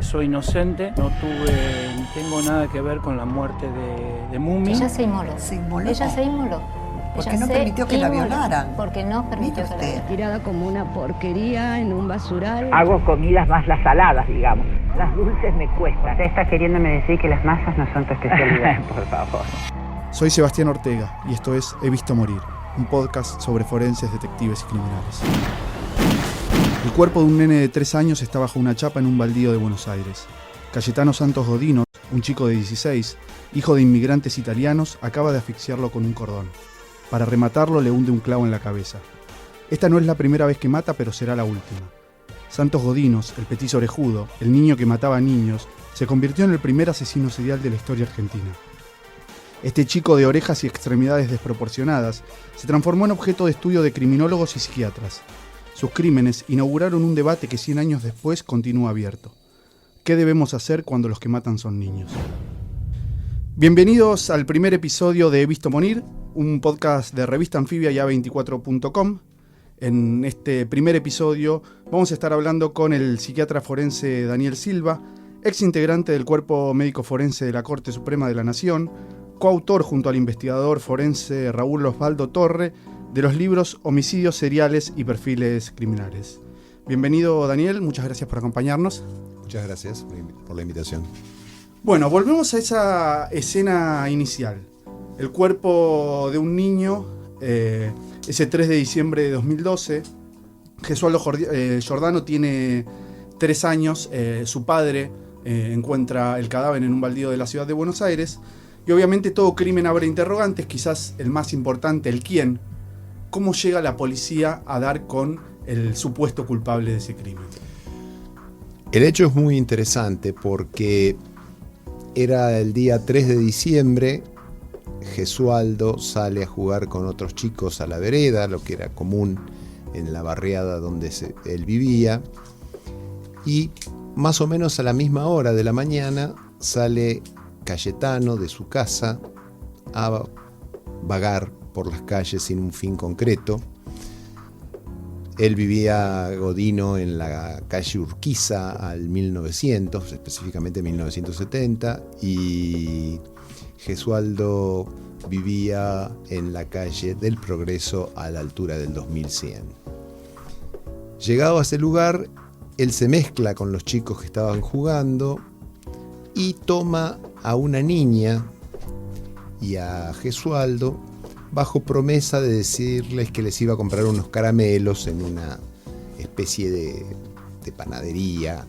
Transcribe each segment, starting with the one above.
Soy inocente, no tuve ni tengo nada que ver con la muerte de Mumi. Ella se inmoló. ¿Se inmoló? Ella se inmoló. Porque Ella no se permitió que la inmoló. violaran. Porque no permitió que la violaran. Tirada como una porquería en un basural. Hago comidas más las saladas, digamos. Las dulces me cuestan. ¿Usted está queriéndome decir que las masas no son tu especialidad? Por favor. Soy Sebastián Ortega y esto es He visto morir, un podcast sobre forenses, detectives y criminales. El cuerpo de un nene de 3 años está bajo una chapa en un baldío de Buenos Aires. Cayetano Santos Godino, un chico de 16, hijo de inmigrantes italianos, acaba de asfixiarlo con un cordón. Para rematarlo le hunde un clavo en la cabeza. Esta no es la primera vez que mata, pero será la última. Santos Godinos, el petiso orejudo, el niño que mataba niños, se convirtió en el primer asesino serial de la historia argentina. Este chico de orejas y extremidades desproporcionadas se transformó en objeto de estudio de criminólogos y psiquiatras. Sus crímenes inauguraron un debate que 100 años después continúa abierto. ¿Qué debemos hacer cuando los que matan son niños? Bienvenidos al primer episodio de He visto morir, un podcast de revista anfibia y A24.com. En este primer episodio vamos a estar hablando con el psiquiatra forense Daniel Silva, ex integrante del Cuerpo Médico Forense de la Corte Suprema de la Nación, coautor junto al investigador forense Raúl Osvaldo Torre de los libros Homicidios seriales y perfiles criminales. Bienvenido, Daniel, muchas gracias por acompañarnos. Muchas gracias por la invitación. Bueno, volvemos a esa escena inicial. El cuerpo de un niño, ese 3 de diciembre de 2012. Gesualdo Giordano tiene 3 años. Su padre encuentra el cadáver en un baldío de la ciudad de Buenos Aires. Y obviamente todo crimen abre interrogantes, quizás el más importante, el quién. ¿Cómo llega la policía a dar con el supuesto culpable de ese crimen? El hecho es muy interesante porque era el día 3 de diciembre, Gesualdo sale a jugar con otros chicos a la vereda, lo que era común en la barriada donde él vivía, y más o menos a la misma hora de la mañana sale Cayetano de su casa a vagar por las calles sin un fin concreto. Él vivía, Godino, en la calle Urquiza al 1900, específicamente 1970, y Gesualdo vivía en la calle del Progreso a la altura del 2100. Llegado a ese lugar, él se mezcla con los chicos que estaban jugando y toma a una niña y a Gesualdo bajo promesa de decirles que les iba a comprar unos caramelos en una especie de panadería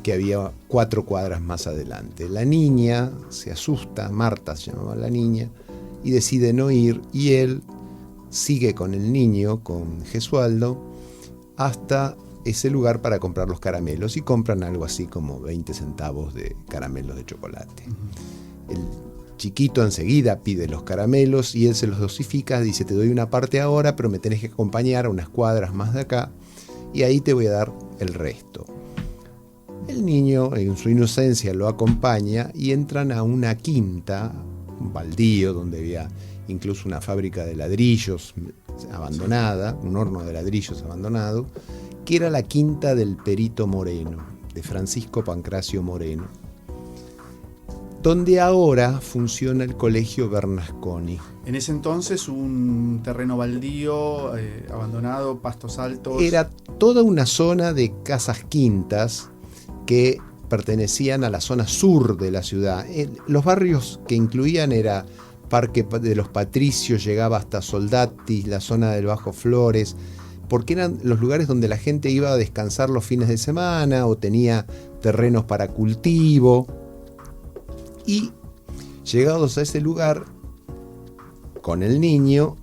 que había 4 cuadras más adelante. La niña se asusta, Marta se llamaba la niña, y decide no ir, y él sigue con el niño, con Gesualdo, hasta ese lugar para comprar los caramelos, y compran algo así como 20 centavos de caramelos de chocolate. El chiquito enseguida pide los caramelos y él se los dosifica, dice: te doy una parte ahora, pero me tenés que acompañar a unas cuadras más de acá y ahí te voy a dar el resto. El niño en su inocencia lo acompaña y entran a una quinta, un baldío donde había incluso una fábrica de ladrillos abandonada, un horno de ladrillos abandonado, que era la quinta del Perito Moreno, de Francisco Pancracio Moreno, donde ahora funciona el Colegio Bernasconi. En ese entonces un terreno baldío, abandonado, pastos altos. Era toda una zona de casas quintas que pertenecían a la zona sur de la ciudad. Los barrios que incluían era Parque de los Patricios, llegaba hasta Soldati, la zona del Bajo Flores, porque eran los lugares donde la gente iba a descansar los fines de semana o tenía terrenos para cultivo. Y llegados a ese lugar, con el niño,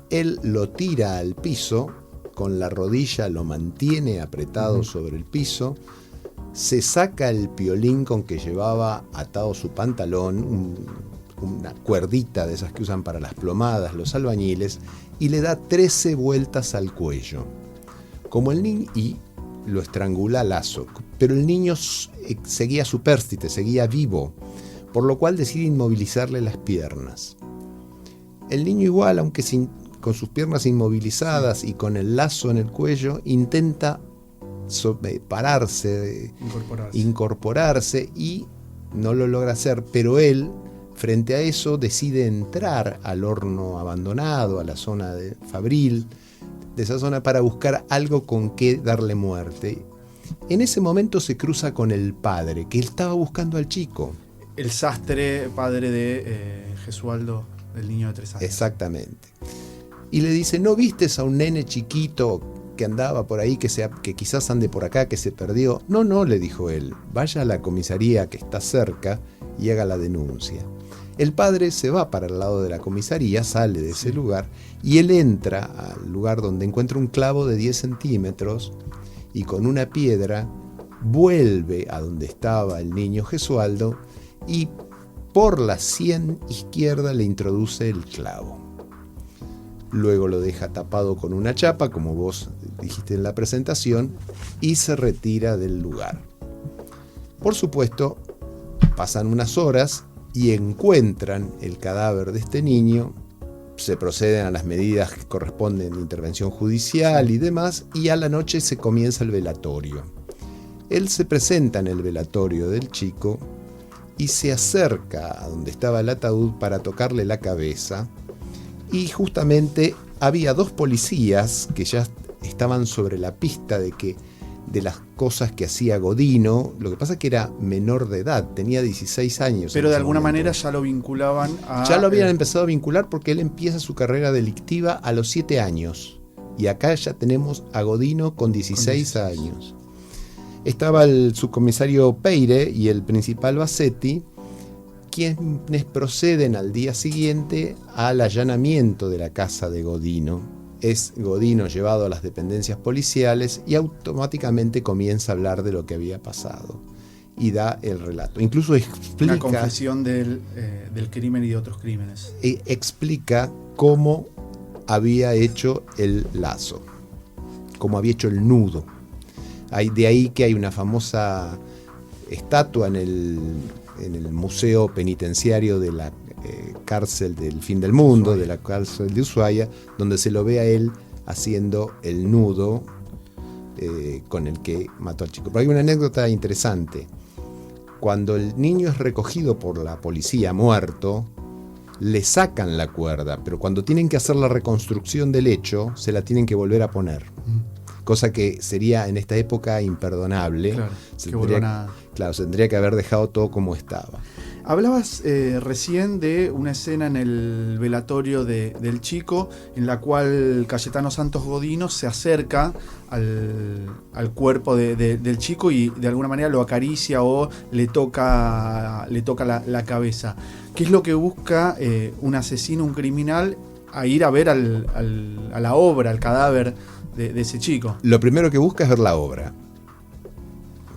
él lo tira al piso, con la rodilla lo mantiene apretado sobre el piso, se saca el piolín con que llevaba atado su pantalón, una cuerdita de esas que usan para las plomadas los albañiles, y le da 13 vueltas al cuello, como el niño, y lo estrangula a lazo. Pero el niño seguía supérstite, seguía vivo, por lo cual decide inmovilizarle las piernas. El niño igual, aunque con sus piernas inmovilizadas y con el lazo en el cuello, intenta pararse, incorporarse, y no lo logra hacer, pero él, frente a eso, decide entrar al horno abandonado, a la zona de Fabril, de esa zona, para buscar algo con que darle muerte. En ese momento se cruza con el padre, que él estaba buscando al chico. El sastre, padre de Gesualdo, el niño de 3 años. Exactamente. Y le dice, ¿no vistes a un nene chiquito que andaba por ahí, que quizás ande por acá, que se perdió? No, le dijo él, vaya a la comisaría que está cerca y haga la denuncia. El padre se va para el lado de la comisaría, sale de ese lugar, y él entra al lugar donde encuentra un clavo de 10 centímetros y con una piedra vuelve a donde estaba el niño Gesualdo y por la sien izquierda le introduce el clavo. Luego lo deja tapado con una chapa, como vos dijiste en la presentación, y se retira del lugar. Por supuesto, pasan unas horas y encuentran el cadáver de este niño, se proceden a las medidas que corresponden de intervención judicial y demás, y a la noche se comienza el velatorio. Él se presenta en el velatorio del chico y se acerca a donde estaba el ataúd para tocarle la cabeza, y justamente había 2 policías que ya estaban sobre la pista de las cosas que hacía Godino. Lo que pasa es que era menor de edad, tenía 16 años. Pero de alguna manera ya lo vinculaban a... Ya lo habían empezado a vincular porque él empieza su carrera delictiva a los 7 años. Y acá ya tenemos a Godino con 16 años. Estaba el subcomisario Peire y el principal Bassetti, quienes proceden al día siguiente al allanamiento de la casa de Godino. Es Godino llevado a las dependencias policiales y automáticamente comienza a hablar de lo que había pasado y da el relato. Incluso explica... Una confesión del crimen y de otros crímenes. Explica cómo había hecho el lazo, cómo había hecho el nudo. De ahí que hay una famosa estatua en el museo penitenciario de la cárcel del fin del mundo, Ushuaia. De la cárcel de Ushuaia, donde se lo ve a él haciendo el nudo con el que mató al chico. Pero hay una anécdota interesante. Cuando el niño es recogido por la policía muerto, le sacan la cuerda, pero cuando tienen que hacer la reconstrucción del hecho, se la tienen que volver a poner. Cosa que sería en esta época imperdonable. Claro, se tendría que haber dejado todo como estaba. Hablabas recién de una escena en el velatorio del chico, en la cual Cayetano Santos Godino se acerca al cuerpo del chico y de alguna manera lo acaricia o le toca la cabeza. ¿Qué es lo que busca un asesino, un criminal, a ir a ver a la obra, al cadáver de ese chico? Lo primero que busca es ver la obra.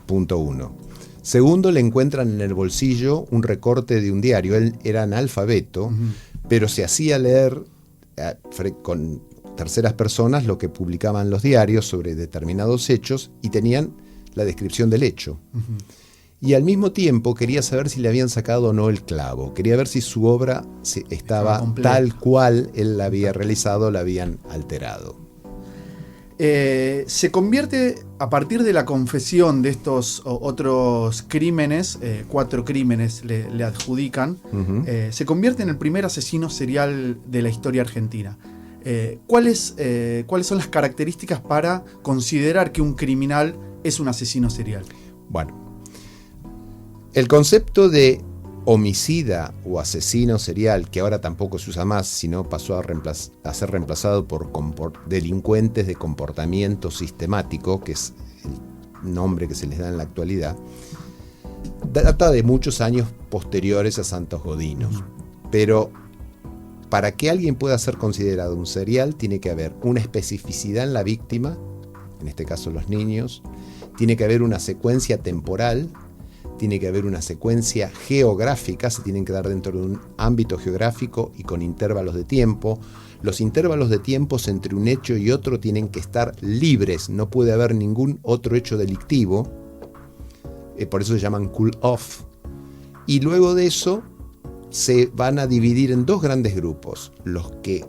Punto 1. Segundo, le encuentran en el bolsillo un recorte de un diario. Él era analfabeto, pero se hacía leer con terceras personas lo que publicaban los diarios sobre determinados hechos y tenían la descripción del hecho. Y al mismo tiempo quería saber si le habían sacado o no el clavo. Quería ver si su obra estaba tal cual él la había realizado, la habían alterado. Se convierte, a partir de la confesión de estos otros crímenes, 4 crímenes le adjudican, se convierte en el primer asesino serial de la historia argentina. ¿Cuáles son las características para considerar que un criminal es un asesino serial? Bueno, el concepto de homicida o asesino serial, que ahora tampoco se usa más, sino pasó a ser reemplazado por delincuentes de comportamiento sistemático, que es el nombre que se les da en la actualidad, data de muchos años posteriores a Santos Godino. Pero para que alguien pueda ser considerado un serial, tiene que haber una especificidad en la víctima, en este caso los niños, tiene que haber una secuencia temporal, tiene que haber una secuencia geográfica, se tienen que dar dentro de un ámbito geográfico y con intervalos de tiempo. Los intervalos de tiempo entre un hecho y otro tienen que estar libres, no puede haber ningún otro hecho delictivo, por eso se llaman cool off. Y luego de eso se van a dividir en 2 grandes grupos: los que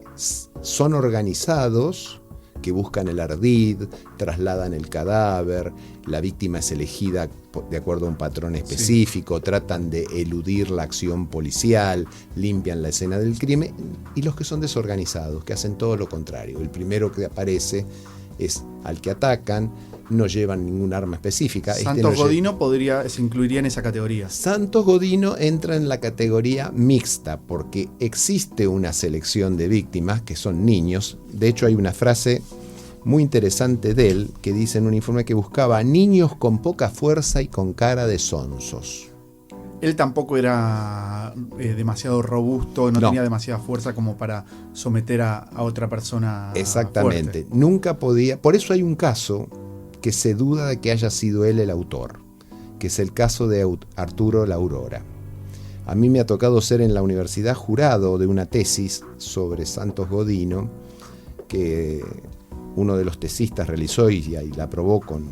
son organizados, que buscan el ardid, trasladan el cadáver, la víctima es elegida de acuerdo a un patrón específico, tratan de eludir la acción policial, limpian la escena del crimen, y los que son desorganizados, que hacen todo lo contrario. El primero que aparece es al que atacan, no llevan ningún arma específica. Santos Godino se incluiría en esa categoría. Santos Godino entra en la categoría mixta porque existe una selección de víctimas que son niños. De hecho, hay una frase muy interesante de él que dice en un informe que buscaba niños con poca fuerza y con cara de sonsos. Él tampoco era demasiado robusto, no tenía demasiada fuerza como para someter a otra persna. Exactamente. Fuerte. Nunca podía. Por eso hay un caso que se duda de que haya sido él el autor, que es el caso de Arturo Laurora. A mí me ha tocado ser en la universidad jurado de una tesis sobre Santos Godino, que uno de los tesistas realizó y la aprobó con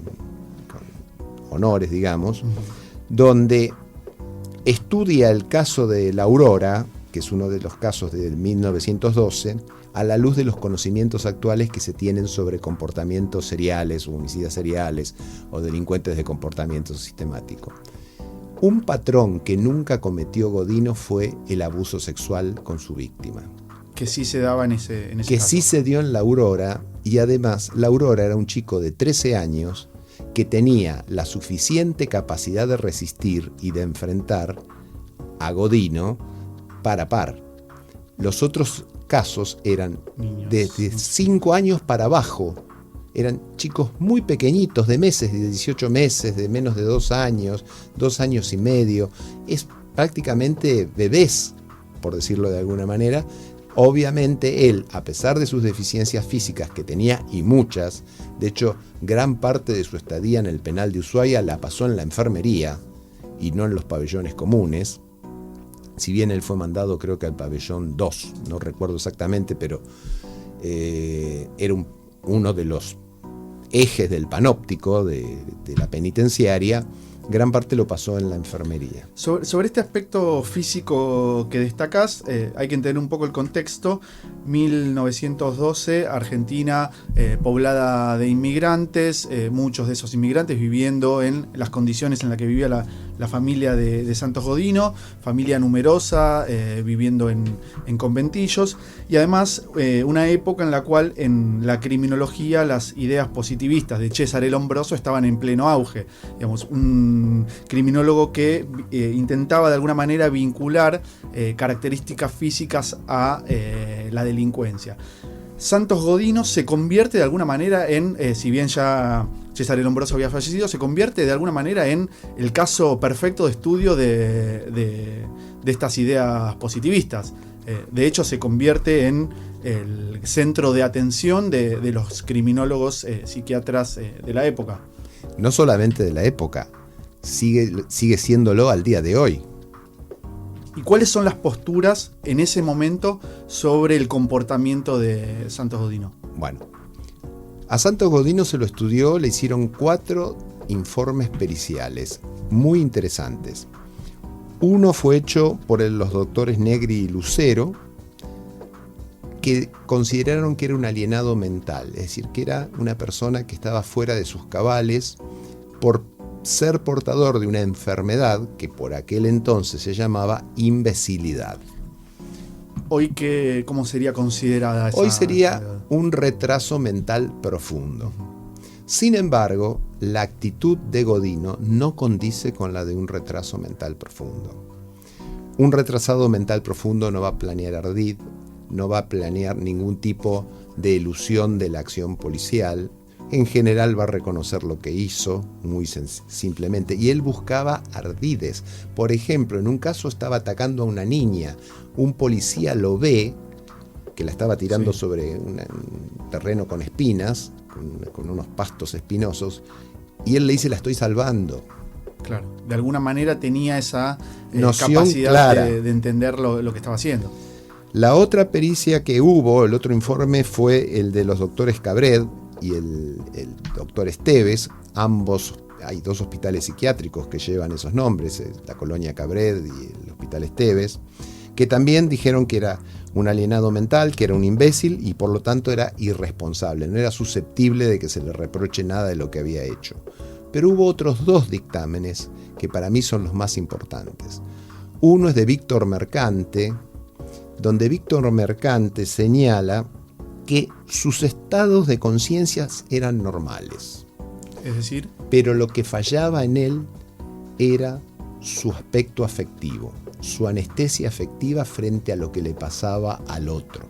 honores, digamos, donde estudia el caso de la Aurora, que es uno de los casos de 1912, a la luz de los conocimientos actuales que se tienen sobre comportamientos seriales, homicidas seriales o delincuentes de comportamiento sistemático. Un patrón que nunca cometió Godino fue el abuso sexual con su víctima. Que sí se daba en ese que caso. Sí se dio en la Aurora, y además la Aurora era un chico de 13 años que tenía la suficiente capacidad de resistir y de enfrentar a Godino par a par. Los otros casos eran niños desde 5 años para abajo. Eran chicos muy pequeñitos, de meses, de 18 meses, de menos de 2 años, 2 años y medio. Es prácticamente bebés, por decirlo de alguna manera. Obviamente él, a pesar de sus deficiencias físicas que tenía, y muchas, de hecho, gran parte de su estadía en el penal de Ushuaia la pasó en la enfermería y no en los pabellones comunes. Si bien él fue mandado, creo que al pabellón 2, no recuerdo exactamente, pero era uno de los ejes del panóptico de la penitenciaria. Gran parte lo pasó en la enfermería. Sobre este aspecto físico que destacas, hay que entender un poco el contexto. 1912, Argentina poblada de inmigrantes, muchos de esos inmigrantes viviendo en las condiciones en las que vivía la familia de Santos Godino, familia numerosa, viviendo en conventillos, y además una época en la cual en la criminología las ideas positivistas de Cesare Lombroso estaban en pleno auge. Digamos, un criminólogo que intentaba de alguna manera vincular características físicas a la delincuencia. Santos Godino se convierte de alguna manera en, si bien ya Cesare Lombroso había fallecido, se convierte de alguna manera en el caso perfecto de estudio de estas ideas positivistas. De hecho, se convierte en el centro de atención de los criminólogos psiquiatras de la época. No solamente de la época, sigue siéndolo al día de hoy. ¿Y cuáles son las posturas en ese momento sobre el comportamiento de Santos Godino? Bueno, a Santos Godino se lo estudió, le hicieron 4 informes periciales muy interesantes. Uno fue hecho por los doctores Negri y Lucero, que consideraron que era un alienado mental, es decir, que era una persona que estaba fuera de sus cabales por ser portador de una enfermedad que por aquel entonces se llamaba imbecilidad. Hoy, ¿cómo sería considerada esa? Hoy sería un retraso mental profundo. Sin embargo, la actitud de Godino no condice con la de un retraso mental profundo. Un retrasado mental profundo no va a planear ardid, no va a planear ningún tipo de elusión de la acción policial. En general va a reconocer lo que hizo, muy simplemente, y él buscaba ardides. Por ejemplo, en un caso estaba atacando a una niña, un policía lo ve, que la estaba tirando sobre un terreno con espinas, con unos pastos espinosos, y él le dice: la estoy salvando. Claro, de alguna manera tenía esa noción capacidad clara de entender lo que estaba haciendo. La otra pericia que hubo, el otro informe, fue el de los doctores Cabred y el doctor Esteves. Ambos, hay 2 hospitales psiquiátricos que llevan esos nombres, la colonia Cabred y el hospital Esteves, que también dijeron que era un alienado mental, que era un imbécil y por lo tanto era irresponsable, no era susceptible de que se le reproche nada de lo que había hecho. Pero hubo otros 2 dictámenes que para mí son los más importantes. Uno es de Víctor Mercante, donde Víctor Mercante señala que sus estados de conciencia eran normales. Es decir, Pero lo que fallaba en él era su aspecto afectivo, su anestesia afectiva frente a lo que le pasaba al otro.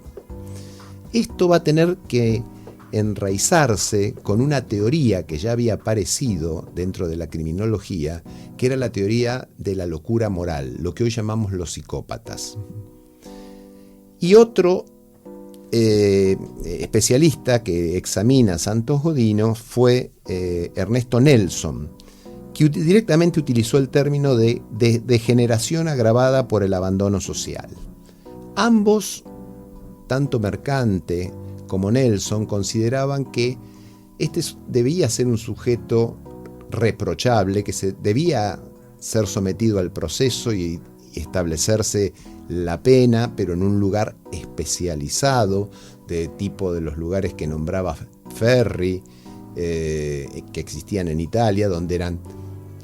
Esto va a tener que enraizarse con una teoría que ya había aparecido dentro de la criminología, que era la teoría de la locura moral, lo que hoy llamamos los psicópatas. Y otro especialista que examina a Santos Godino fue Ernesto Nelson, que directamente utilizó el término de degeneración agravada por el abandono social. Ambos, tanto Mercante como Nelson, consideraban que este debía ser un sujeto reprochable, que debía ser sometido al proceso y establecerse la pena, pero en un lugar especializado, de tipo de los lugares que nombraba Ferri, que existían en Italia, donde eran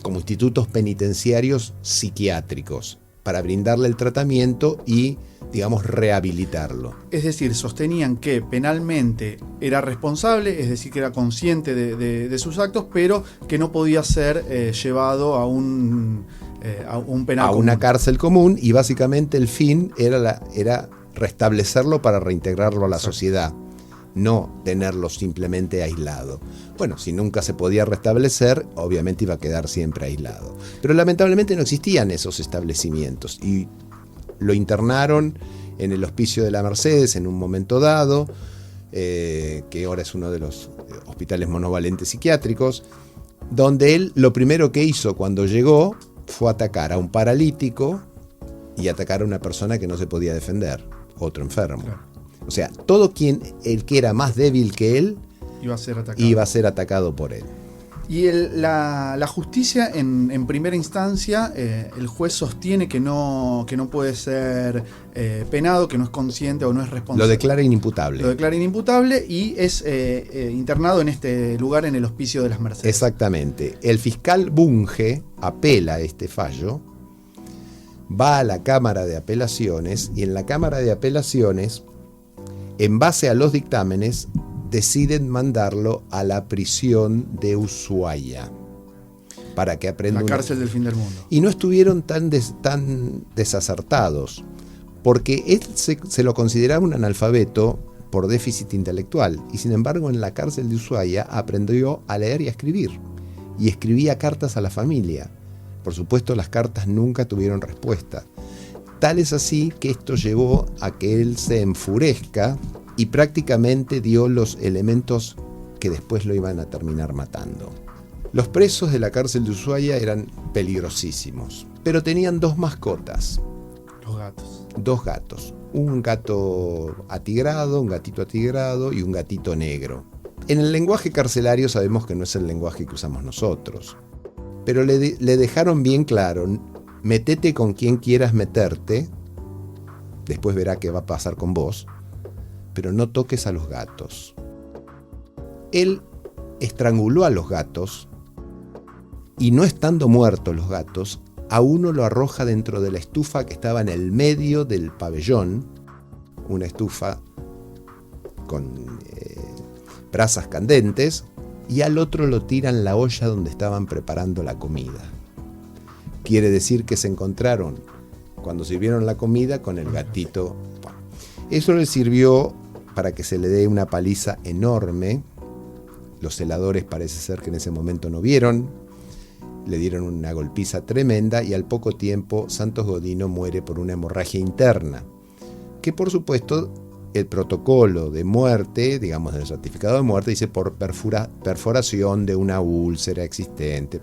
como institutos penitenciarios psiquiátricos, para brindarle el tratamiento y, digamos, rehabilitarlo. es decir, sostenían que penalmente era responsable, es decir, que era consciente de sus actos, pero que no podía ser llevado a un penal A común. una cárcel común, y básicamente el fin era restablecerlo para reintegrarlo a la sociedad, no tenerlo simplemente aislado. Bueno, si nunca se podía restablecer, obviamente iba a quedar siempre aislado. Pero lamentablemente no existían esos establecimientos y lo internaron en el Hospicio de la Mercedes en un momento dado, que ahora es uno de los hospitales monovalentes psiquiátricos, donde él lo primero que hizo cuando llegó fue atacar a un paralítico y atacar a una persona que no se podía defender, otro enfermo. Claro. O sea, todo el que era más débil que él Iba a ser atacado. iba a ser atacado por él. Y la justicia, en primera instancia, el juez sostiene que no puede ser penado, que no es consciente o no es responsable. Lo declara inimputable. Lo declara inimputable y es internado en este lugar, en el Hospicio de las Mercedes. Exactamente. El fiscal Bunge apela a este fallo, va a la Cámara de Apelaciones y en la Cámara de Apelaciones, en base a los dictámenes, deciden mandarlo a la prisión de Ushuaia para que aprenda La cárcel del fin del mundo. Y no estuvieron tan desacertados, porque él se lo consideraba un analfabeto por déficit intelectual, y sin embargo en la cárcel de Ushuaia aprendió a leer y a escribir, y escribía cartas a la familia. Por supuesto, las cartas nunca tuvieron respuesta. Tal es así que esto llevó a que él se enfurezca y prácticamente dio los elementos que después lo iban a terminar matando. Los presos de la cárcel de Ushuaia eran peligrosísimos, pero tenían 2 mascotas. Los gatos. 2 gatos. Un gato atigrado, un gatito atigrado y un gatito negro. En el lenguaje carcelario sabemos que no es el lenguaje que usamos nosotros, pero le dejaron bien claro: metete con quien quieras meterte, después verá qué va a pasar con vos, pero no toques a los gatos. Él estranguló a los gatos y, no estando muertos los gatos, a uno lo arroja dentro de la estufa que estaba en el medio del pabellón, una estufa con brasas candentes, y al otro lo tira en la olla donde estaban preparando la comida. Quiere decir que se encontraron, cuando sirvieron la comida, con el gatito. Eso le sirvió para que se le dé una paliza enorme. Los celadores parece ser que en ese momento no vieron, le dieron una golpiza tremenda y al poco tiempo Santos Godino muere por una hemorragia interna, que por supuesto el protocolo de muerte, digamos del certificado de muerte, dice por perforación de una úlcera existente.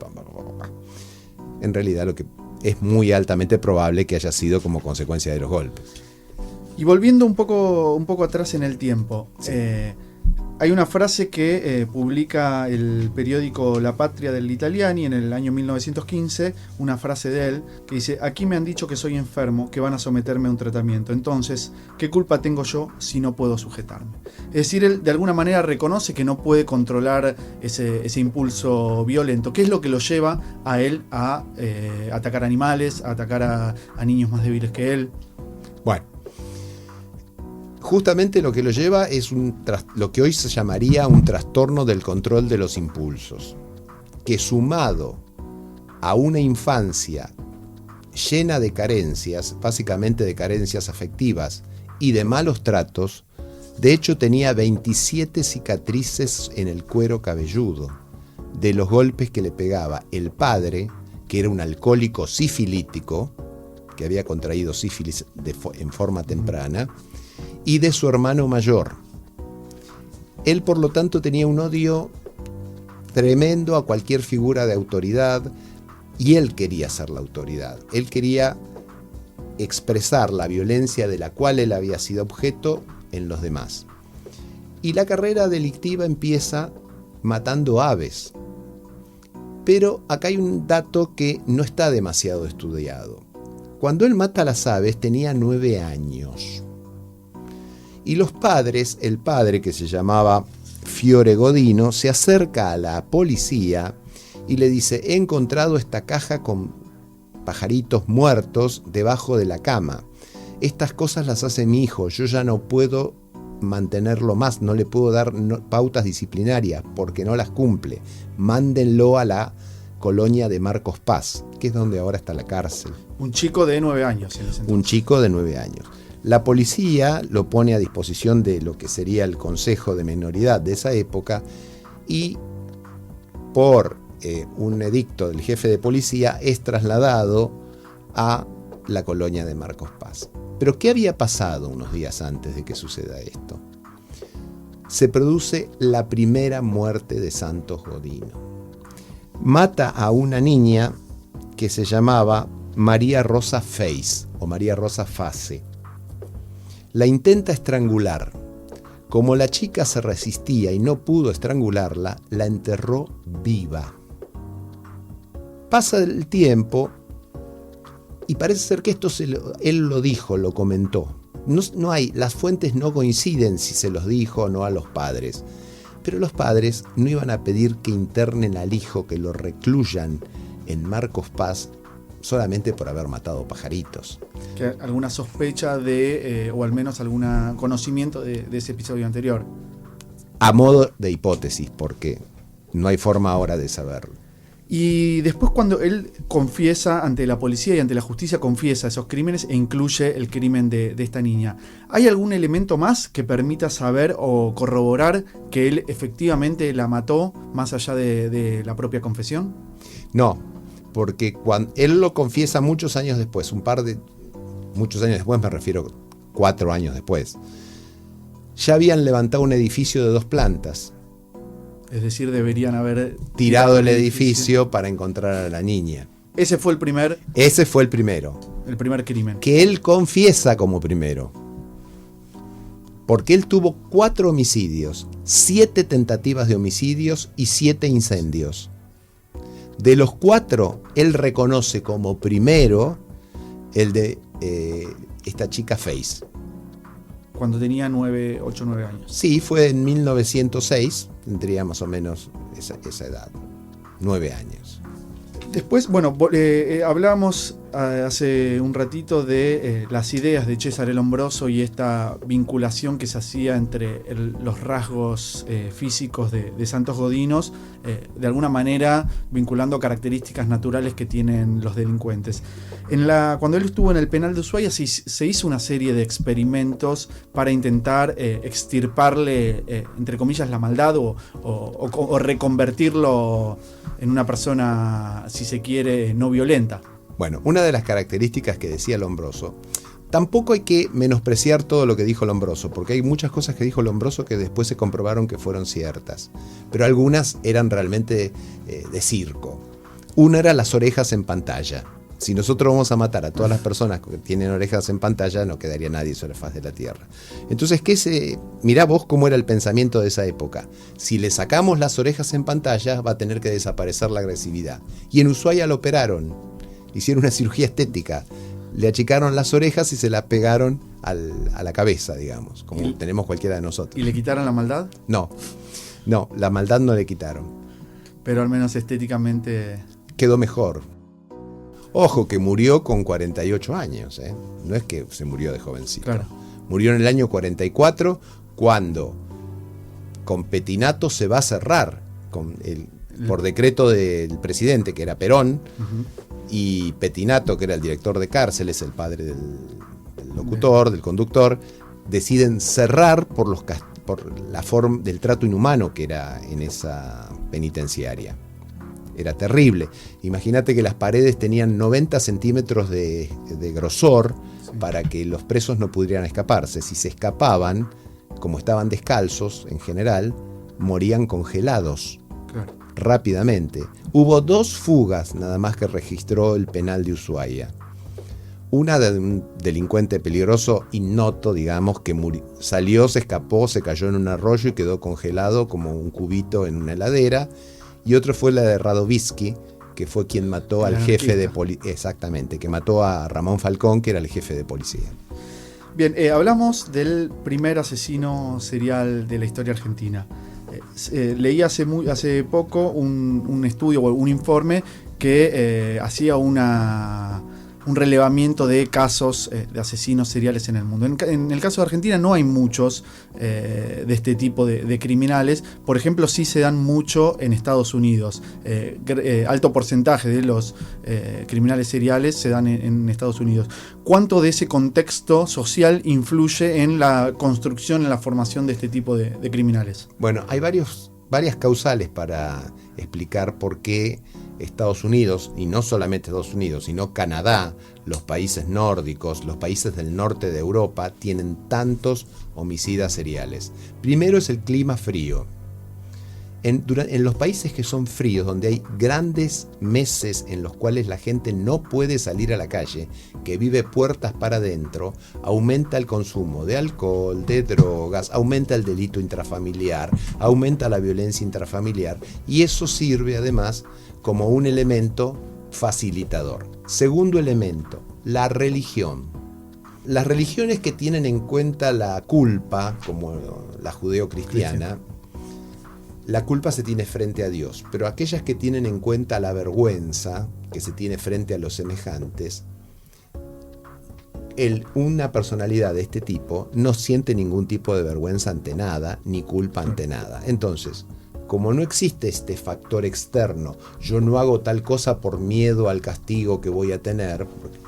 En realidad lo que es muy altamente probable que haya sido como consecuencia de los golpes. Y volviendo un poco atrás en el tiempo, Sí. Hay una frase que publica el periódico La Patria del Italiani en el año 1915, una frase de él que dice: aquí me han dicho que soy enfermo, que van a someterme a un tratamiento, entonces, ¿qué culpa tengo yo si no puedo sujetarme? Es decir, él de alguna manera reconoce que no puede controlar ese impulso violento. ¿Qué es lo que lo lleva a él a atacar animales, a atacar a niños más débiles que él? Bueno, justamente lo que lo lleva es lo que hoy se llamaría un trastorno del control de los impulsos, que sumado a una infancia llena de carencias, básicamente de carencias afectivas y de malos tratos, de hecho tenía 27 cicatrices en el cuero cabelludo de los golpes que le pegaba el padre, que era un alcohólico sifilítico, que había contraído sífilis en forma temprana, y de su hermano mayor. Él, por lo tanto, tenía un odio tremendo a cualquier figura de autoridad, y él quería ser la autoridad. Él quería expresar la violencia de la cual él había sido objeto en los demás. Y la carrera delictiva empieza matando aves. Pero acá hay un dato que no está demasiado estudiado. Cuando él mata a las aves tenía 9 años. Y los padres, el padre, que se llamaba Fiore Godino, se acerca a la policía y le dice: he encontrado esta caja con pajaritos muertos debajo de la cama. Estas cosas las hace mi hijo, yo ya no puedo mantenerlo más, no le puedo dar pautas disciplinarias porque no las cumple. Mándenlo a la colonia de Marcos Paz, que es donde ahora está la cárcel. Un chico de 9 años. En ese entonces. Un chico de 9 años. La policía lo pone a disposición de lo que sería el Consejo de Menoridad de esa época y por un edicto del jefe de policía es trasladado a la colonia de Marcos Paz. Pero ¿qué había pasado unos días antes de que suceda esto? Se produce la primera muerte de Santos Godino. Mata a una niña que se llamaba María Rosa Face o María Rosa Face. La intenta estrangular. Como la chica se resistía y no pudo estrangularla, la enterró viva. Pasa el tiempo y parece ser que esto él lo dijo, lo comentó. Las fuentes no coinciden si se los dijo o no a los padres. Pero los padres no iban a pedir que internen al hijo, que lo recluyan en Marcos Paz solamente por haber matado pajaritos. Que alguna sospecha o al menos algún conocimiento de ese episodio anterior. A modo de hipótesis, porque no hay forma ahora de saberlo. Y después, cuando él confiesa ante la policía y ante la justicia, confiesa esos crímenes e incluye el crimen de esta niña. ¿Hay algún elemento más que permita saber o corroborar que él efectivamente la mató, más allá de la propia confesión? No, porque cuando él lo confiesa muchos años después, muchos años después, me refiero 4 años después, ya habían levantado un edificio de 2 plantas. Es decir, deberían haber tirado el edificio para encontrar a la niña. Ese fue el primero. El primer crimen. Que él confiesa como primero. Porque él tuvo 4 homicidios, 7 tentativas de homicidios y 7 incendios. De los 4, él reconoce como primero el de esta chica Face. Cuando tenía 8 o 9 años. Sí, fue en 1906, tendría más o menos esa edad, 9 años. Después, bueno, hablábamos hace un ratito de las ideas de Cesare Lombroso y esta vinculación que se hacía entre los rasgos físicos de Santos Godinos, de alguna manera vinculando características naturales que tienen los delincuentes. Cuando él estuvo en el penal de Ushuaia se hizo una serie de experimentos para intentar extirparle, entre comillas, la maldad o reconvertirlo en una persona, si se quiere, no violenta. Bueno, una de las características que decía Lombroso, tampoco hay que menospreciar todo lo que dijo Lombroso, porque hay muchas cosas que dijo Lombroso que después se comprobaron que fueron ciertas, pero algunas eran realmente de circo. Una era las orejas en pantalla. Si nosotros vamos a matar a todas las personas que tienen orejas en pantalla, no quedaría nadie sobre la faz de la Tierra. Entonces, mirá vos cómo era el pensamiento de esa época. Si le sacamos las orejas en pantalla, va a tener que desaparecer la agresividad. Y en Ushuaia lo operaron. Hicieron una cirugía estética. Le achicaron las orejas y se las pegaron a la cabeza, digamos, como tenemos cualquiera de nosotros. ¿Y le quitaron la maldad? No, la maldad no le quitaron. Pero al menos estéticamente... Quedó mejor. Ojo, que murió con 48 años, ¿eh? No es que se murió de jovencito. Claro. Murió en el año 44, cuando con Petinato se va a cerrar, por decreto del presidente, que era Perón, y Petinato, que era el director de cárceles, el padre del locutor, del conductor, deciden cerrar por la forma del trato inhumano que era en esa penitenciaria. Era terrible. Imagínate que las paredes tenían 90 centímetros de grosor para que los presos no pudieran escaparse. Si se escapaban, como estaban descalzos en general, morían congelados rápidamente. Hubo 2 fugas nada más que registró el penal de Ushuaia. Una de un delincuente peligroso, ignoto, digamos, que salió, se escapó, se cayó en un arroyo y quedó congelado como un cubito en una heladera. Y otro fue la de Radovisky, que fue quien mató al jefe de policía. Exactamente, que mató a Ramón Falcón, que era el jefe de policía. Bien, hablamos del primer asesino serial de la historia argentina. Leí hace poco un estudio o un informe que hacía un relevamiento de casos de asesinos seriales en el mundo. En el caso de Argentina no hay muchos de este tipo de criminales. Por ejemplo, sí se dan mucho en Estados Unidos. Alto porcentaje de los criminales seriales se dan en Estados Unidos. ¿Cuánto de ese contexto social influye en la construcción, en la formación de este tipo de criminales? Bueno, hay varias causales para explicar por qué Estados Unidos, y no solamente Estados Unidos, sino Canadá, los países nórdicos, los países del norte de Europa, tienen tantos homicidas seriales. Primero es el clima frío. En los países que son fríos, donde hay grandes meses en los cuales la gente no puede salir a la calle, que vive puertas para adentro, aumenta el consumo de alcohol, de drogas, aumenta el delito intrafamiliar, aumenta la violencia intrafamiliar, y eso sirve además como un elemento facilitador. Segundo elemento, la religión. Las religiones que tienen en cuenta la culpa, como la judeocristiana, la culpa se tiene frente a Dios, pero aquellas que tienen en cuenta la vergüenza que se tiene frente a los semejantes, una personalidad de este tipo no siente ningún tipo de vergüenza ante nada, ni culpa ante nada. Entonces, como no existe este factor externo, yo no hago tal cosa por miedo al castigo que voy a tener, porque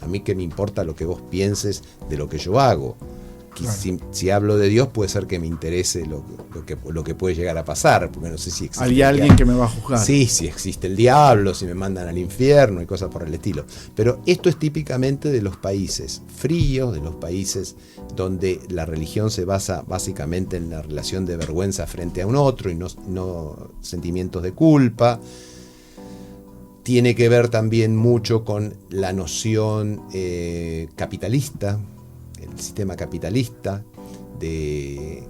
a mí que me importa lo que vos pienses de lo que yo hago. Claro. Si hablo de Dios, puede ser que me interese lo que puede llegar a pasar, porque no sé si existe. Hay alguien que me va a juzgar. Sí, si existe el diablo, si me mandan al infierno y cosas por el estilo. Pero esto es típicamente de los países fríos, de los países donde la religión se basa básicamente en la relación de vergüenza frente a un otro y no sentimientos de culpa. Tiene que ver también mucho con la noción capitalista, el sistema capitalista, de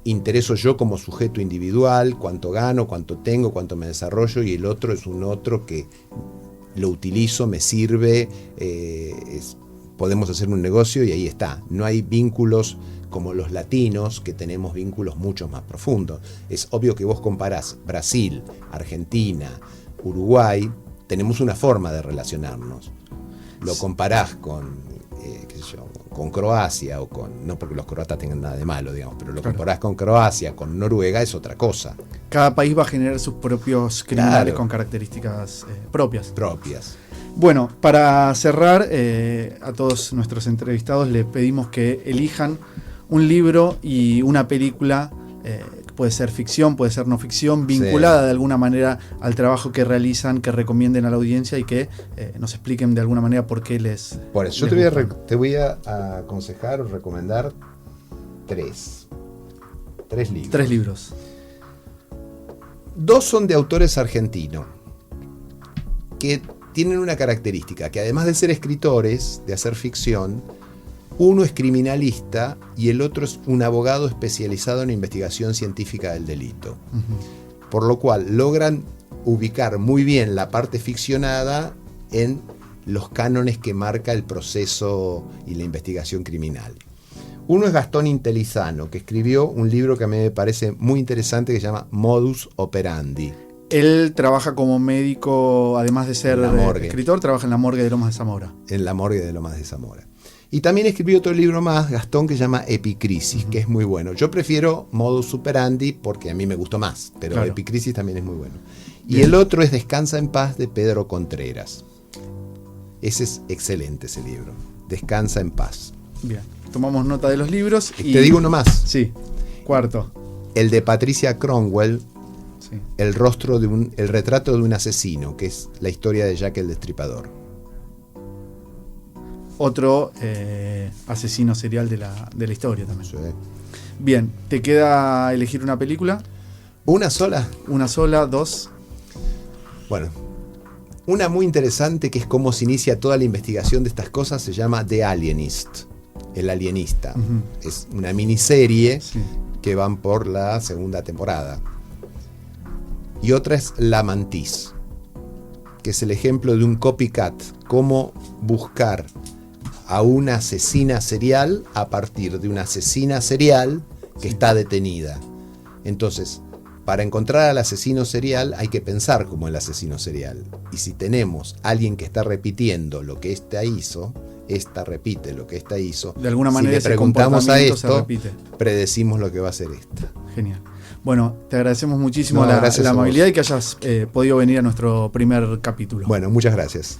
intereso yo como sujeto individual, cuánto gano, cuánto tengo, cuánto me desarrollo, y el otro es un otro que lo utilizo, me sirve, podemos hacer un negocio y ahí está. No hay vínculos como los latinos, que tenemos vínculos mucho más profundos. Es obvio que vos comparás Brasil, Argentina, Uruguay, tenemos una forma de relacionarnos. Lo comparás con Croacia, no porque los croatas tengan nada de malo, digamos, pero lo comparás con Croacia, con Noruega, es otra cosa. Cada país va a generar sus propios criminales con características propias. Bueno, para cerrar, a todos nuestros entrevistados les pedimos que elijan un libro y una película, puede ser ficción, puede ser no ficción, vinculada de alguna manera al trabajo que realizan, que recomienden a la audiencia y que nos expliquen de alguna manera por qué les... Por eso yo te voy a aconsejar o recomendar tres libros. 3 libros. 2 son de autores argentinos, que tienen una característica, que además de ser escritores, de hacer ficción, uno es criminalista y el otro es un abogado especializado en investigación científica del delito. Por lo cual logran ubicar muy bien la parte ficcionada en los cánones que marca el proceso y la investigación criminal. Uno es Gastón Intelizano, que escribió un libro que a mí me parece muy interesante que se llama Modus Operandi. Él trabaja como médico, además de ser escritor, trabaja en la morgue de Lomas de Zamora. En la morgue de Lomas de Zamora. Y también escribió otro libro más, Gastón, que se llama Epicrisis, que es muy bueno. Yo prefiero Modus Operandi porque a mí me gustó más, pero claro, Epicrisis también es muy bueno. Bien. Y el otro es Descansa en paz, de Pedro Contreras. Ese es excelente, ese libro. Descansa en paz. Bien, tomamos nota de los libros. Y te digo uno más. Sí, cuarto. El de Patricia Cromwell, sí. El retrato de un asesino, que es la historia de Jack el Destripador. Otro asesino serial de la historia también. Sí. Bien, ¿te queda elegir una película? ¿Una sola? Una sola, dos. Bueno, una muy interesante que es cómo se inicia toda la investigación de estas cosas se llama The Alienist, El Alienista. Es una miniserie que van por la segunda temporada. Y otra es La Mantis, que es el ejemplo de un copycat, cómo buscar a una asesina serial a partir de una asesina serial que está detenida. Entonces, para encontrar al asesino serial hay que pensar como el asesino serial. Y si tenemos a alguien que está repitiendo lo que ésta hizo, esta repite lo que ésta hizo, de alguna manera si le preguntamos a esto, repite, predecimos lo que va a hacer esta. Genial. Bueno, te agradecemos muchísimo la amabilidad y que hayas podido venir a nuestro primer capítulo. Bueno, muchas gracias.